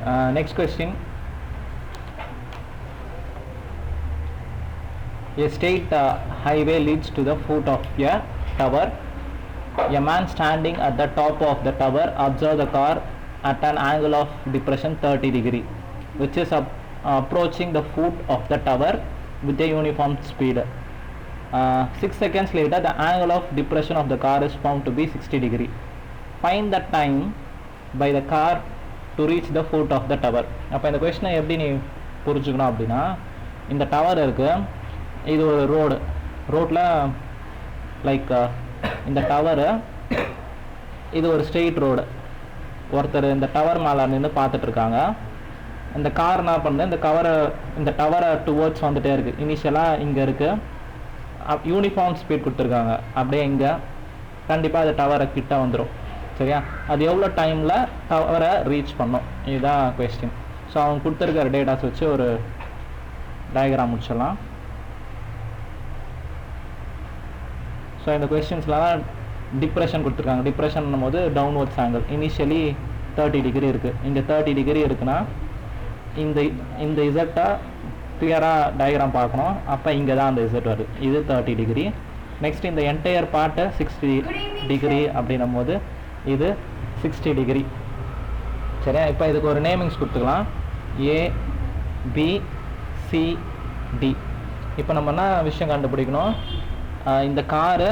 Next question. A straight highway leads to the foot of a tower. A man standing at the top of the tower observes the car at an angle of depression 30 degree, which is approaching the foot of the tower with a uniform speed. 6 seconds later, the angle of depression of the car is found to be 60 degree. Find the time by the car to reach the foot of the tower. அப்போ இந்த கொஸ்டினை எப்படி நீ புரிஞ்சுக்கணும் அப்படின்னா, இந்த tower இருக்கு, இது ஒரு ரோட்டில் லைக் இந்த டவரு, இது ஒரு ஸ்ட்ரெயிட் ரோடு. ஒருத்தர் இந்த டவர் மேலே நின்று பார்த்துட்ருக்காங்க. இந்த கார் என்ன பண்ணுது, இந்த டவரை டுவோர்ட்ஸ் வந்துகிட்டே இருக்குது. இனிஷியலாக இங்கே இருக்குது, யூனிஃபார்ம் ஸ்பீட் கொடுத்துருக்காங்க. அப்படியே இங்கே கண்டிப்பாக அது டவரை கிட்ட வந்துடும். சரியா? அது எவ்வளோ டைமில் டவரை ரீச் பண்ணோம், இதுதான் கொஸ்டின். ஸோ அவங்க கொடுத்துருக்கிற டேட்டாஸ் வச்சு ஒரு டயக்ராம் முடிச்சிடலாம். ஸோ இந்த கொஸ்டின்ஸ்லாம் டிப்ரெஷன் கொடுத்துருக்காங்க. டிப்ரெஷன் போது டவுன்வர்ட்ஸ் ஆங்கிள் இனிஷியலி 30 டிகிரி இருக்குது. இங்கே 30 டிகிரி இருக்குன்னா இந்த இசட்டை கிளியராக டயக்ராம் பார்க்கணும். அப்போ இங்கே தான் அந்த இசட் வருது. இது 30 டிகிரி. நெக்ஸ்ட் இந்த என்டையர் பார்ட்டை 60 டிகிரி அப்படின்னும் போது இது 60 டிகிரி. சரியா? இப்போ இதுக்கு ஒரு நேமிங்ஸ் கொடுத்துக்கலாம். ஏ, பி, சி, டி. இப்போ நம்ம என்ன விஷயம் கண்டுபிடிக்கணும், இந்த காரு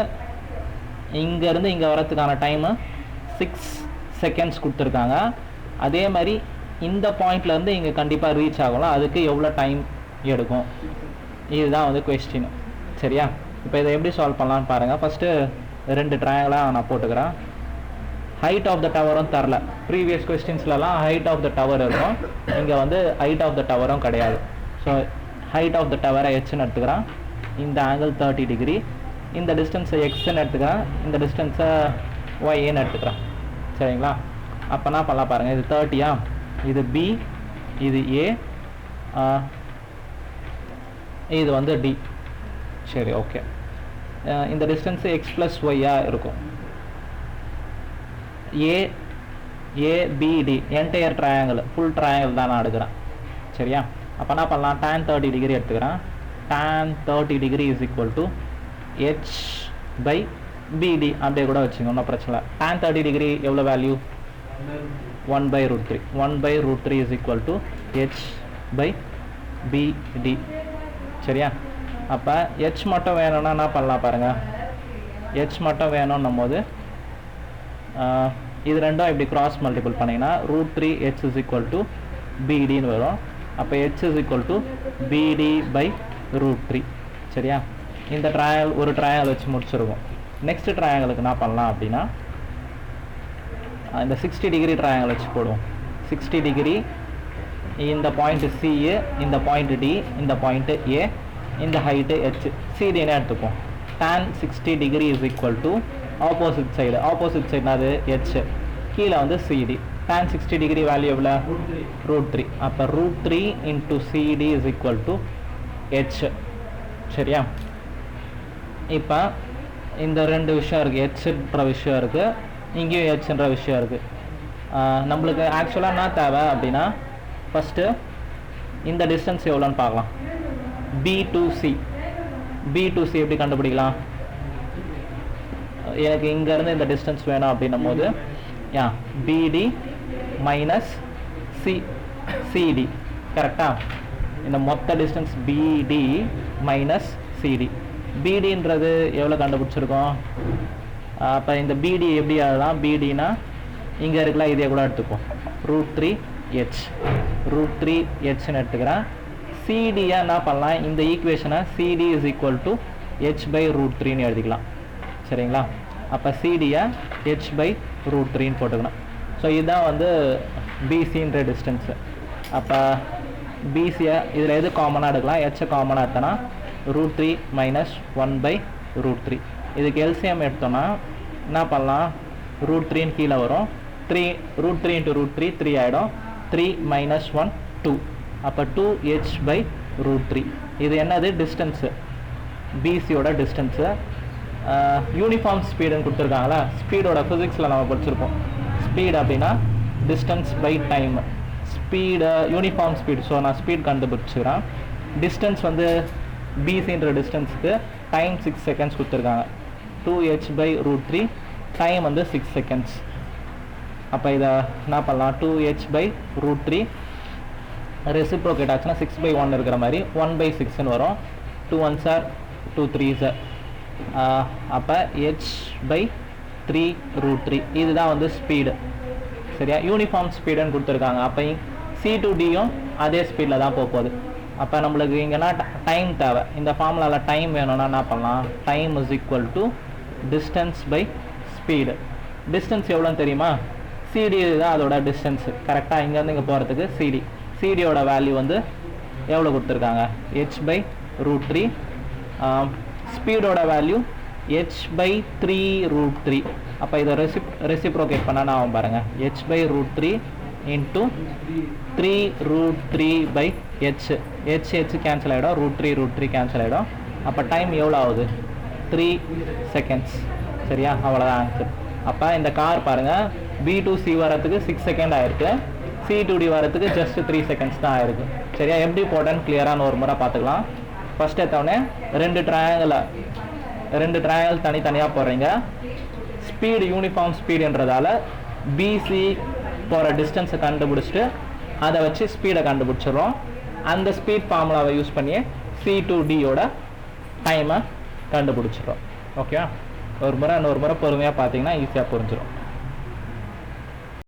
இங்கேருந்து இங்கே வரத்துக்கான டைமு 6 செகண்ட்ஸ் கொடுத்துருக்காங்க. அதே மாதிரி இந்த பாயிண்ட்லேருந்து இங்கே கண்டிப்பாக ரீச் ஆகலாம். அதுக்கு எவ்வளோ டைம் எடுக்கும், இதுதான் வந்து கொஸ்டின். சரியா? இப்போ இதை எப்படி சால்வ் பண்ணலான்னு பாருங்கள். ஃபஸ்ட்டு 2 ட்ரையாங்கிளாக நான் போட்டுக்கிறேன். ஹைட் ஆஃப் த டவரும் தரல. ப்ரீவியஸ் கொஸ்டின்ஸ்லலாம் ஹைட் ஆஃப் த டவர் இருக்கும், இங்கே வந்து ஹைட் ஆஃப் த டவரும் கிடையாது. ஸோ ஹைட் ஆஃப் த டவரை ஹெச்ன்னு எடுத்துக்கிறேன். இந்த ஆங்கிள் 30 டிகிரி. இந்த டிஸ்டன்ஸை எக்ஸ்ன்னு எடுத்துக்கிறேன், இந்த டிஸ்டன்ஸை ஒய்ன்னு எடுத்துக்கிறேன். சரிங்களா? அப்போ என்ன பண்ணலாம் பாருங்கள். இது 30யா, இது பி, இது ஏ, இது வந்து டி. சரி, ஓகே. இந்த டிஸ்டன்ஸு எக்ஸ் ப்ளஸ் ஒய்யாக இருக்கும். ABD entire triangle, full triangle தான் நான் எடுக்கிறேன். சரியா? அப்போ என்ன பண்ணலாம், tan 30 டிகிரி எடுத்துக்கிறேன். tan 30 degree is equal to H by BD அப்படியே கூட வச்சுங்க, ஒன்றும் பிரச்சனை இல்லை. tan 30 டிகிரி எவ்வளோ value, 1/√3. 1/√3 is equal to H by BD. சரியா? அப்போ ஹெச் மட்டும் வேணும்னா என்ன பண்ணலாம் பாருங்கள். ஹெச் மட்டும் வேணும்னும் போது இது ரெண்டும் இப்படி கிராஸ் மல்டிபிள் பண்ணிங்கன்னா √3h இஸ் ஈக்குவல் டு பிடின்னு வரும். அப்போ h is equal to BD by √3. சரியா? இந்த ட்ரையாங்கிள் ஒரு ட்ரையாங்கிள் வச்சு முடிச்சிருக்கோம். நெக்ஸ்ட் ட்ரையாங்கிளுக்கு என்ன பண்ணலாம் அப்படின்னா, இந்த 60 டிகிரி ட்ரையாங்கிள் வச்சு போடுவோம். 60 டிகிரி, இந்த பாயிண்ட் சி, இந்த பாயிண்ட் டி, இந்த பாயிண்ட் ஏ, இந்த ஹைட்டு ஹெச், சிடின்னு எடுத்துப்போம். tan 60 degree is equal to opposite side அது ஹெச், கீழே வந்து சிடி. tan 60 டிகிரி வேல்யூ எவ்வளோ, √3. அப்போ √3 into CD is equal to H. சரியா? இப்போ இந்த 2 விஷயம் இருக்குது, ஹெச்ன்ற விஷயம் இருக்குது, இங்கேயும் ஹெச்ன்ற விஷயம் இருக்குது. நம்மளுக்கு ஆக்சுவலாக என்ன தேவை அப்படின்னா, ஃபஸ்ட்டு இந்த டிஸ்டன்ஸ் எவ்வளோன்னு பார்க்கலாம். பி டு சி எப்படி கண்டுபிடிக்கலாம், எனக்கு இங்கேருந்து இந்த டிஸ்டன்ஸ் வேணும் அப்படின்னும் போது பிடி மைனஸ் சிடி. கரெக்டாக? இந்த மொத்த டிஸ்டன்ஸ் பிடி மைனஸ் சிடி. பிடின்றது எவ்வளோ கண்டுபிடிச்சிருக்கோம். அப்போ இந்த பிடி எப்படி ஆகலாம், பிடினா இங்கே இருக்கலாம், இதே கூட எடுத்துப்போம். √3hன்னு எடுத்துக்கிறேன். சிடியை என்ன பண்ணலாம், இந்த ஈக்குவேஷனை CD is equal to H by √3ன்னு எழுதிக்கலாம். சரிங்களா? அப்போ சிடியை ஹெச் பை √3ன்னு போட்டுக்கணும். ஸோ இதுதான் வந்து பிசின்ற டிஸ்டன்ஸு. அப்போ பிசியை இதில் எது காமனாக எடுக்கலாம், ஹெச்சை காமனாக எடுத்தோன்னா √3 மைனஸ் 1/√3. இதுக்கு எல்சிஎம் எடுத்தோன்னா என்ன பண்ணலாம், √3ன்னு கீழே வரும். √3 இன்ட்டு √3 3 ஆகிடும். 3 மைனஸ் 1 2. அப்போ 2h பை √3. இது என்னது, டிஸ்டன்ஸு, பிசியோட டிஸ்டன்ஸு. யூனிஃபார்ம் ஸ்பீடுன்னு கொடுத்துருக்காங்களா, ஸ்பீடோட ஃபிசிக்ஸில் நம்ம படிச்சிருப்போம். ஸ்பீட் அப்படின்னா distance by time. Speed uniform speed. So நான் ஸ்பீட் கண்டுபிடிச்சிக்கிறேன். டிஸ்டன்ஸ் வந்து பிசின்ற டிஸ்டன்ஸுக்கு டைம் 6 செகண்ட்ஸ் கொடுத்துருக்காங்க. 2h/√3 டைம் வந்து 6 செகண்ட்ஸ். அப்போ இதை என்ன பண்ணலாம், 2h/√3 ரெசிப்ரோகேட் ஆச்சுன்னா 6/1 இருக்கிற மாதிரி 1/6ன்னு வரும். 2 1s are 2 3s. அப்போ h/3√3 இதுதான் வந்து ஸ்பீடு. சரியா, யூனிஃபார்ம் ஸ்பீடுன்னு கொடுத்துருக்காங்க. அப்போ C/D-யும் அதே ஸ்பீடில் தான் போகுது. அப்போ நம்மளுக்கு இங்கன்னா டைம் தேவை. இந்த ஃபார்முலாவில் டைம் வேணும்னா என்ன பண்ணலாம், time is equal to distance by speed. டிஸ்டன்ஸ் எவ்வளோன்னு தெரியுமா, CD தான் அதோட டிஸ்டன்ஸு. கரெக்டாக இங்கேருந்து இங்கே போகிறதுக்கு சிடியோட வேல்யூ வந்து எவ்வளோ கொடுத்துருக்காங்க, h/√3. ஸ்பீடோட வேல்யூ h/3√3. அப்போ இதை ரெசிப்ரோகேட் பண்ணால் ஆகும் பாருங்கள், h/√3 into 3√3/h. h cancel ஆகிடும், √3 கேன்சல் ஆகிடும். அப்போ டைம் எவ்வளோ ஆகுது, 3 செகண்ட்ஸ். சரியா, அவ்வளோதான் ஆன்சர். அப்போ இந்த கார் பாருங்கள், B to C வரத்துக்கு 6 செகண்ட் ஆயிருக்கு, C to D வரத்துக்கு ஜஸ்ட் 3 செகண்ட்ஸ் தான் ஆயிருக்கு. சரியா, எப்படி போட்டேன்னு கிளியரான ஒரு முறை பார்த்துக்கலாம். ஃபர்ஸ்ட் எடுத்தோடனே ரெண்டு ட்ரையாங்கிள் தனித்தனியாக போடுறீங்க. ஸ்பீடு யூனிஃபார்ம் ஸ்பீடுன்றதால பிசி போகிற டிஸ்டன்ஸை கண்டுபிடிச்சிட்டு அதை வச்சு ஸ்பீடை கண்டுபிடிச்சிடுறோம். அந்த ஸ்பீட் ஃபார்முலாவை யூஸ் பண்ணி C/D-யோட டைமை கண்டுபிடிச்சிடுறோம். ஓகே, ஒரு முறை இன்னொரு முறை பொறுமையாக பார்த்தீங்கன்னா ஈஸியாக புரிஞ்சிடும்.